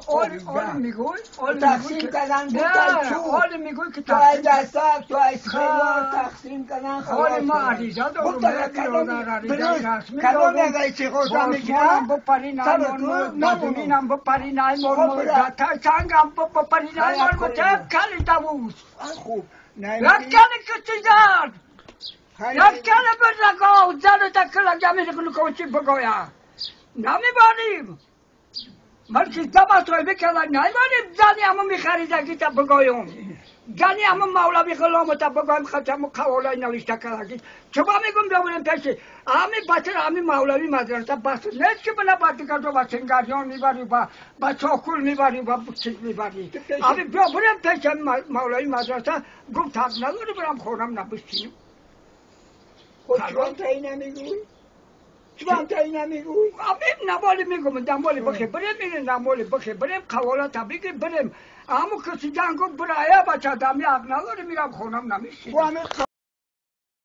آلی میگوی تقسیم کردن بود نه آلی میگوی که تو ای دستک تو ای خیار تقسیم کردن آلی ما عریضه دارم کدام نگه چی خوشم میکنم بپری نایمان بدونینم بپری نایمان چنگم بپری نایمان کلی دووز خوب یک کلی کسی زد یک کلی بزرگا زن تکل جمعی کنو کوچی بگویا نمیبانیم مرسی دبا توی بکنن نمیبانیم زنی همون میخریده که تا بگویم زنی همون مولوی غلام تا بگویم ختم قوالای نوشته کرده چبا میگم بمونیم پیشی همین بچه همین مولوی مدرسه بس نیست که بنا باتی که تو با سنگاریان میبری با چاکول میبری با چیز میبری همین بیا بریم پیش مولوی مدرسه گفت حق نداری برم خونم نبستیم چوان تایی نمیگوی؟ چوان تایی نمیگوی؟ همین نمالی میگم دنبالی بخی بریم این نمالی بخی بریم قوالا بگی بریم همون کسی جنگو برایه بچه دمی حق نداری میرم خونم نمیستیم